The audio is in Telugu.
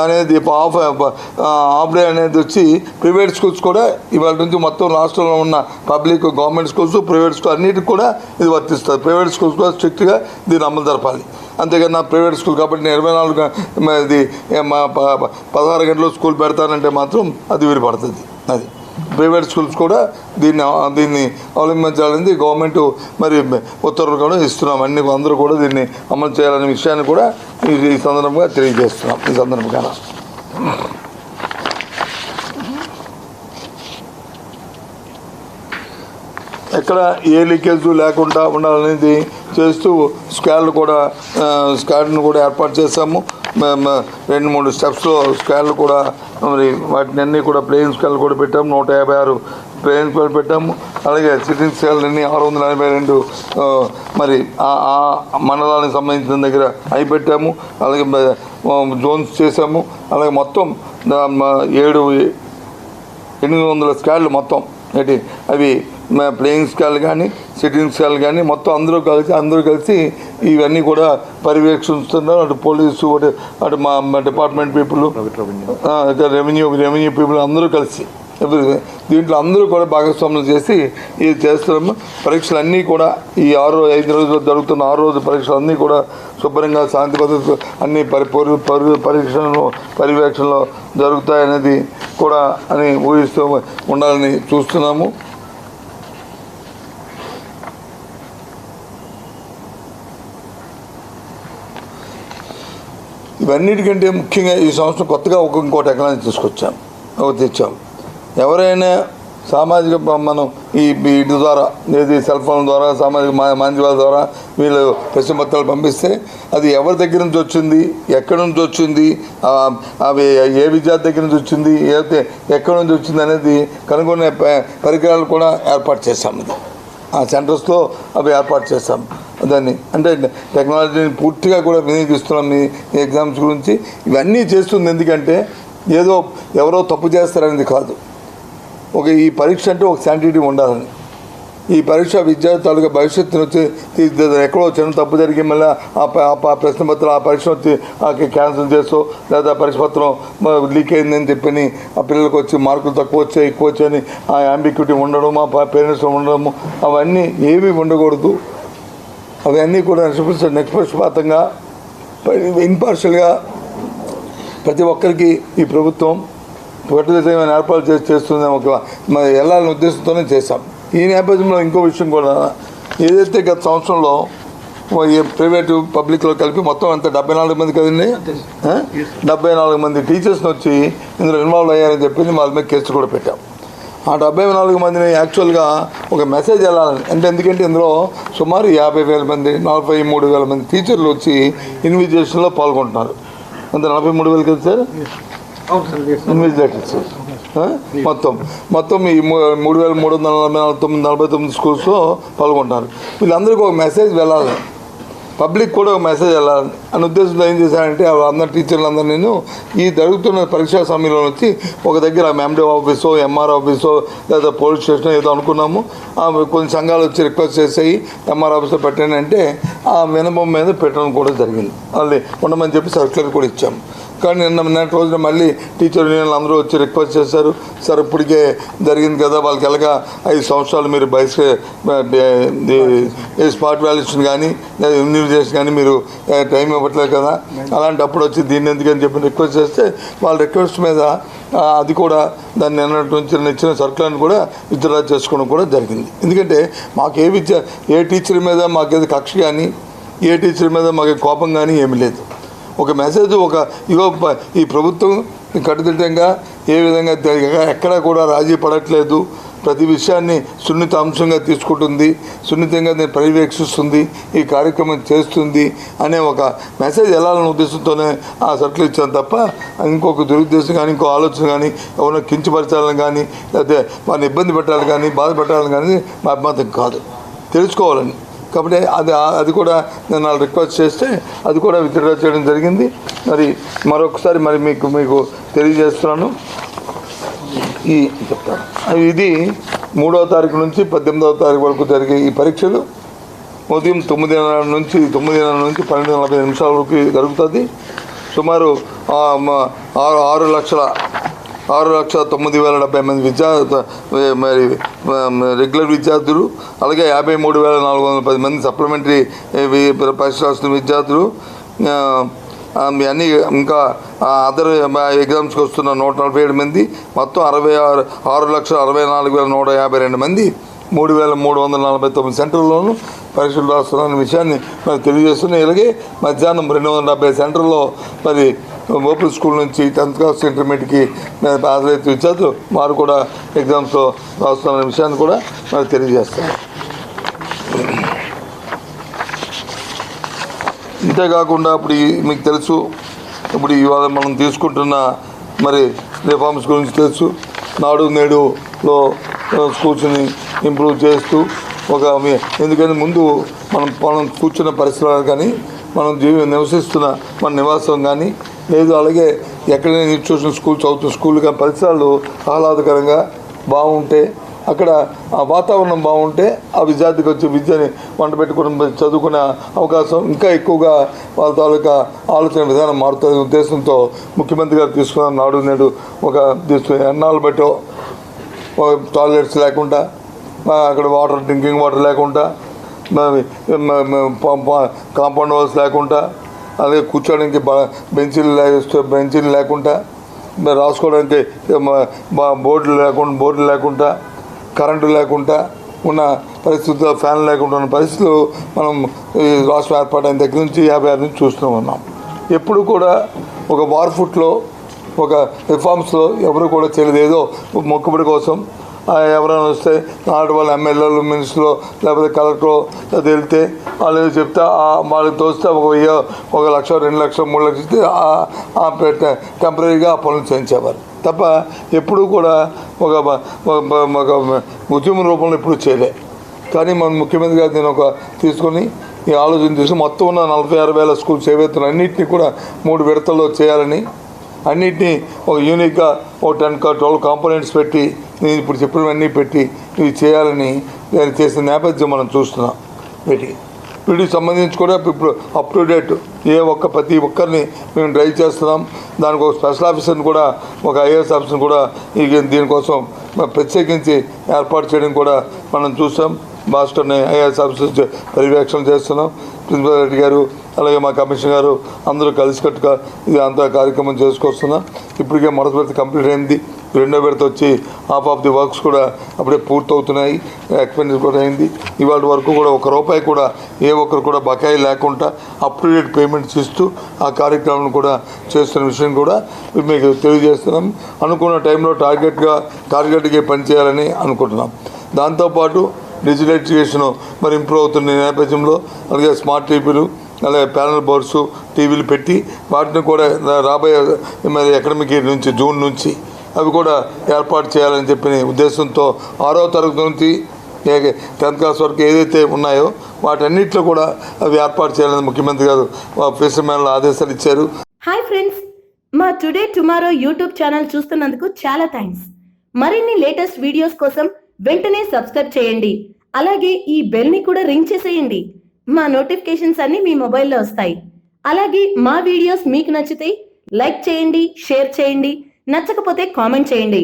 అనేది హాఫ్ డే అనేది వచ్చి ప్రైవేట్ స్కూల్స్ కూడా ఇవాళ నుంచి మొత్తం రాష్ట్రంలో ఉన్న public government schools private school అన్నిటికి కూడా ఇది వర్తిస్తుంది. ప్రైవేట్ స్కూల్స్ కూడా స్ట్రిక్ట్గా దీన్ని అమలు జరపాలి. అంతేగాని ప్రైవేట్ స్కూల్ కాబట్టి నేను 24 ఇది 16 గంటలు స్కూల్ పెడతానంటే మాత్రం అది వీలుపడుతుంది. అది ప్రైవేట్ స్కూల్స్ కూడా దీన్ని అవలంబించాలని గవర్నమెంట్ మరి ఉత్తర్వులు కూడా ఇస్తున్నాం. అందరూ కూడా దీన్ని అమలు చేయాలనే విషయాన్ని కూడా ఈ సందర్భంగా తెలియజేస్తున్నాం. ఈ సందర్భంగా ఎక్కడ ఏ లీకేజ్ లేకుండా ఉండాలనేది చేస్తూ స్కాడ్ను కూడా ఏర్పాటు చేశాము. 2-3 స్టెప్స్లో స్కాడ్లు కూడా మరి వాటిని అన్నీ కూడా ప్లేయింగ్ స్కాడ్లు కూడా పెట్టాము. 156 ప్లేయింగ్ స్కాడ్లు పెట్టాము. అలాగే సిట్టింగ్ స్కాడ్లన్నీ 642 మరి ఆ మండలానికి సంబంధించిన దగ్గర అవి పెట్టాము. అలాగే జోన్స్ చేసాము. అలాగే మొత్తం 800 స్కాడ్లు మొత్తం అవి ప్లేయింగ్ స్కాల్ కానీ సిట్టింగ్ స్కాల్ కానీ మొత్తం అందరూ కలిసి ఇవన్నీ కూడా పర్యవేక్షిస్తున్నారు. అటు పోలీసు అటు మా డిపార్ట్మెంట్ పీపుల్ రెవెన్యూ పీపుల్ అందరూ కలిసి దీంట్లో అందరూ కూడా భాగస్వాములు చేసి ఇది చేస్తున్నాము. పరీక్షలు అన్నీ కూడా ఈ 5 రోజులు జరుగుతున్న 6 రోజుల పరీక్షలు అన్నీ కూడా శుభ్రంగా శాంతి భద్రతలు అన్ని పర్యవేక్షణలో జరుగుతాయనేది కూడా అని ఊహిస్తూ ఉండాలని చూస్తున్నాము. ఇవన్నిటికంటే ముఖ్యంగా ఈ సంవత్సరం కొత్తగా ఇంకో టెక్నాలజీ తెచ్చాం. ఎవరైనా సామాజిక మనం వీటి ద్వారా ఏది సెల్ ఫోన్ ద్వారా సామాజిక మాధ్యమాల ద్వారా వీళ్ళు ప్రశ్నపత్రాలు పంపిస్తే అది ఎవరి దగ్గర నుంచి వచ్చింది, ఎక్కడి నుంచి వచ్చింది, అవి ఏ విద్యార్థి దగ్గర నుంచి వచ్చింది, ఎక్కడి నుంచి వచ్చింది అనేది కనుగొనే పరికరాలు కూడా ఏర్పాటు చేశాము. ఆ సెంటర్స్లో అవి ఏర్పాటు చేశాం. దాన్ని అంటే టెక్నాలజీని పూర్తిగా కూడా వినియోగిస్తున్నాం. ఈ ఎగ్జామ్స్ గురించి ఇవన్నీ చేస్తుంది ఎందుకంటే ఏదో ఎవరో తప్పు చేస్తారనేది కాదు. ఈ పరీక్ష అంటే ఒక శాంటిటీ ఉండాలని. ఈ పరీక్ష విద్యార్థి తాలూకా భవిష్యత్తును వచ్చి ఎక్కడో చిన్న తప్పు జరిగి మళ్ళీ ఆ ప్రశ్నపత్రం ఆ పరీక్ష వచ్చి క్యాన్సిల్ చేస్తూ లేదా పరీక్ష పత్రం లీక్ అయిందని చెప్పని ఆ పిల్లలకు వచ్చి మార్కులు తక్కువ వచ్చాయి ఎక్కువ వచ్చాయని ఆ అంబిక్యూటీ ఉండడం ఆ పేరెంట్స్ ఉండడము అవన్నీ ఏవి ఉండకూడదు. అవన్నీ కూడా నిష్పక్షపాతంగా ఇంపార్షియల్గా ప్రతి ఒక్కరికి ఈ ప్రభుత్వం పట్టుదలమైన ఏర్పాటు చేస్తుంది వెళ్ళాలనే ఉద్దేశంతోనే చేశాం. ఈ నేపథ్యంలో ఇంకో విషయం కూడా ఏదైతే గత సంవత్సరంలో ప్రైవేటు పబ్లిక్లో కలిపి మొత్తం అంతా 74 మంది కదండి 74 మంది టీచర్స్ని వచ్చి ఇందులో ఇన్వాల్వ్ అయ్యారని చెప్పింది వాళ్ళ మీద కేసు కూడా పెట్టాం. ఆ 74 మందిని యాక్చువల్గా ఒక మెసేజ్ వెళ్ళాలని ఎందుకంటే ఇందులో సుమారు 50,000 మంది 43,000 మంది టీచర్లు వచ్చి ఇన్విజిలేషన్లో పాల్గొంటున్నారు. అంత 43,000 కదా సార్ ఇన్విజిలేటర్స్ మొత్తం ఈ 3,349 స్కూల్స్లో పాల్గొంటున్నారు. వీళ్ళందరికీ ఒక మెసేజ్ వెళ్ళాలి, పబ్లిక్ కూడా ఒక మెసేజ్ వెళ్ళాలి అనే ఉద్దేశంతో ఏం చేశానంటే అందరు టీచర్లందరూ నేను ఈ జరుగుతున్న పరీక్షా సమయంలో వచ్చి ఒక దగ్గర ఎండి ఆఫీసో ఎంఆర్ ఆఫీసో లేదా పోలీస్ స్టేషన్ ఏదో అనుకున్నాము. కొన్ని సంఘాలు వచ్చి రిక్వెస్ట్ చేసాయి ఎంఆర్ ఆఫీస్లో పెట్టండి అంటే ఆ మినిమం మీద పెట్టడం కూడా జరిగింది. వాళ్ళు ఉండమని చెప్పి సర్క్యులర్ కూడా ఇచ్చాము. కానీ నిన్నటి రోజున మళ్ళీ టీచర్ యూనియన్లు అందరూ వచ్చి రిక్వెస్ట్ చేశారు. సార్ ఇప్పటికే జరిగింది కదా వాళ్ళకి ఎలాగా 5 సంవత్సరాలు మీరు స్పాట్ వాల్యుయేషన్ కానీ లేదా ఇమ్యూనైజేషన్ కానీ మీరు టైం ఇవ్వట్లేదు కదా, అలాంటప్పుడు వచ్చి దీన్ని ఎందుకని చెప్పి రిక్వెస్ట్ చేస్తే వాళ్ళ రిక్వెస్ట్ మీద అది కూడా దాన్ని నిన్నటి నుంచి ఇచ్చిన సర్కులను కూడా విత్డ్రా చేసుకోవడం కూడా జరిగింది. ఎందుకంటే మాకు ఏ టీచర్ మీద మాకేది కక్ష కానీ ఏ టీచర్ మీద మాకు కోపం కానీ ఏమీ లేదు. ఒక మెసేజ్ ఈ ప్రభుత్వం కట్టుదిట్టంగా ఏ విధంగా ఎక్కడా కూడా రాజీ పడట్లేదు, ప్రతి విషయాన్ని సున్నిత అంశంగా తీసుకుంటుంది, సున్నితంగా నేను పర్యవేక్షిస్తుంది, ఈ కార్యక్రమం చేస్తుంది అనే ఒక మెసేజ్ వెళ్ళాలనే ఉద్దేశంతోనే ఆ సర్కిల్ ఇచ్చాను తప్ప ఇంకొక దురుద్దేశం కానీ ఇంకో ఆలోచన కానీ ఎవరైనా కించపరచాలని కానీ లేకపోతే వారిని ఇబ్బంది పెట్టాలని కానీ బాధ పెట్టాలని కానీ మా అభిమతం కాదు, తెలుసుకోవాలని. కాబట్టి అది కూడా నేను వాళ్ళు రిక్వెస్ట్ చేస్తే అది కూడా విత్డ్రా చేయడం జరిగింది. మరి మరొకసారి మీకు తెలియజేస్తున్నాను. చెప్తాను ఇది 3వ తారీఖు నుంచి 18వ తారీఖు వరకు జరిగే ఈ పరీక్షలు ఉదయం 9:30 నుంచి 12:40 వరకు జరుగుతుంది. సుమారు 6,09,070 మంది మరి రెగ్యులర్ విద్యార్థులు, అలాగే 53,410 మంది సప్లిమెంటరీ పరీక్ష రాస్తున్న విద్యార్థులు, అన్నీ ఇంకా అదర్ ఎగ్జామ్స్కి వస్తున్న 147 మంది, మొత్తం 6,64,152 మంది 3,349 సెంటర్లోనూ పరీక్షలు రాస్తున్న విషయాన్ని మరి తెలియజేస్తున్నాయి. ఇలాగే మధ్యాహ్నం 270 సెంటర్లో మరి ఓపెన్ స్కూల్ నుంచి 10th క్లాస్ ఇంటర్మీడియట్కి హాజరైతే విద్యార్థులు వారు కూడా ఎగ్జామ్స్లో రాస్తున్న విషయాన్ని కూడా మరి తెలియజేస్తారు. ఇంతేకాకుండా ఇప్పుడు మీకు తెలుసు, ఇప్పుడు ఇవాళ మనం తీసుకుంటున్న మరి రిఫార్మ్స్ గురించి తెలుసు. నాడు నేడులో స్కూల్స్ని ఇంప్రూవ్ చేస్తూ ఎందుకంటే ముందు మనం కూర్చున్న పరిసరాలు కానీ మనం నివసిస్తున్న మన నివాసం కానీ లేదు, అలాగే ఎక్కడైనా ఇన్స్టిట్యూషన్ స్కూల్ చదువుతున్న స్కూల్ కానీ పరిసరాలు ఆహ్లాదకరంగా బాగుంటే, అక్కడ ఆ వాతావరణం బాగుంటే ఆ విద్యార్థికి వచ్చి విద్యని వంట పెట్టుకుని చదువుకునే అవకాశం ఇంకా ఎక్కువగా వాళ్ళ తాలూకా ఆలోచన విధానం మారుతుంది ఉద్దేశంతో ముఖ్యమంత్రి గారు తీసుకున్న నాడు నేడు ఎన్నాళ్ళు బట్టో టాయిలెట్స్ లేకుండా, అక్కడ డ్రింకింగ్ వాటర్ లేకుండా, కాంపౌండ్ వాల్స్ లేకుండా, అలాగే కూర్చోడానికి బెంచీలు లేకుండా, రాసుకోవడానికి బోర్డులు లేకుండా, కరెంటు లేకుండా ఉన్న పరిస్థితుల్లో, ఫ్యాన్ లేకుండా ఉన్న పరిస్థితులు మనం ఈ రాష్ట్రం ఏర్పాటైన దగ్గర నుంచి 56 నుంచి చూస్తూ ఉన్నాం. ఎప్పుడు కూడా ఒక వార్ ఫుట్లో ఒక రిఫార్మ్స్లో ఎవరు కూడా చేయలేదు. ఏదో మొక్కుబడి కోసం ఎవరైనా వస్తే నాటి వాళ్ళ ఎమ్మెల్యేలు, మినిస్టర్లు లేకపోతే కలెక్టర్లు వెళ్తే వాళ్ళు చెప్తే వాళ్ళకి తోస్తే 1,000, 1,00,000, 2,00,000, 3,00,000 ఇస్తే టెంపరీగా ఆ పనులు చేయించేవారు తప్ప ఎప్పుడూ కూడా ఒక ఉద్యమ రూపంలో ఎప్పుడు చేయలే. కానీ మన ముఖ్యమంత్రి గారు నేను తీసుకొని ఈ ఆలోచన తీసుకుని మొత్తం ఉన్న 46,000 స్కూల్స్ ఏవైతున్నాయి అన్నింటినీ కూడా 3 విడతల్లో చేయాలని, అన్నింటినీ ఒక యూనిక్గా 10-12 కాంపోనెంట్స్ పెట్టి నేను ఇప్పుడు చెప్పినవన్నీ పెట్టి ఇవి చేయాలని నేను చేసిన నేపథ్యం మనం చూస్తున్నాం. వీటికి సంబంధించి కూడా ఇప్పుడు అప్ టు డేట్ ప్రతి ఒక్కరిని మేము డ్రైవ్ చేస్తున్నాం. దానికి ఒక స్పెషల్ ఆఫీసర్ని కూడా, ఒక ఐఏఎస్ ఆఫీసర్ని కూడా దీనికోసం ప్రత్యేకించి ఏర్పాటు చేయడం కూడా మనం చూసాం. మాస్టర్ని ఐఏఎస్ ఆఫీసర్ పర్యవేక్షణ చేస్తున్నాం. ప్రిన్సిపల్ రెడ్డి గారు అలాగే మా కమిషనర్ గారు అందరూ కలిసికట్టుగా ఇది అంతా కార్యక్రమం చేసుకొస్తున్నాం. ఇప్పటికే మొదటి విడత కంప్లీట్ అయింది. రెండో విడత వచ్చి హాఫ్ ఆఫ్ ది వర్క్స్ కూడా అప్పుడే పూర్తవుతున్నాయి. ఎక్స్పెండిచర్ కూడా అయింది. ఇవాళ వరకు కూడా ₹1 కూడా ఏ ఒక్కరు కూడా బకాయి లేకుండా అప్ టు డేట్ పేమెంట్స్ ఇస్తూ ఆ కార్యక్రమం కూడా చేస్తున్న విషయం కూడా మీకు తెలియజేస్తున్నాం. అనుకున్న టైంలో టార్గెట్గా పనిచేయాలని అనుకుంటున్నాం. దాంతోపాటు డిజిటలైజేషన్ మరి ఇంప్రూవ్ అవుతున్న నేపథ్యంలో అలాగే స్మార్ట్ టీవీలు, అలాగే ప్యానల్ బోర్డ్స్, టీవీలు పెట్టి వాటిని కూడా రాబోయే మరి అకాడమిక్ ఇయర్ నుంచి జూన్ నుంచి అవి కూడా ఏర్పాటు చేయాలని చెప్పిన ఉద్దేశంతో 6వ తరగతి నుంచి 10th క్లాస్ వరకు ఏదైతే ఉన్నాయో వాటన్నిటిలో కూడా అవి ఏర్పాటు చేయాలని ముఖ్యమంత్రి గారు ప్రెస్ మేళలో ఆదేశాలు ఇచ్చారు. హాయ్ ఫ్రెండ్స్, మా టుడే టుమారో యూట్యూబ్ ఛానల్ చూస్తున్నందుకు చాలా థ్యాంక్స్. మరిన్ని లేటెస్ట్ వీడియోస్ కోసం వెంటనే సబ్స్క్రైబ్ చేయండి. అలాగే ఈ బెల్ ని కూడా రింగ్ చేసేయండి. మా నోటిఫికేషన్స్ అన్ని మీ మొబైల్లో వస్తాయి. అలాగే మా వీడియోస్ మీకు నచ్చితే లైక్ చేయండి, షేర్ చేయండి, నచ్చకపోతే కామెంట్ చేయండి.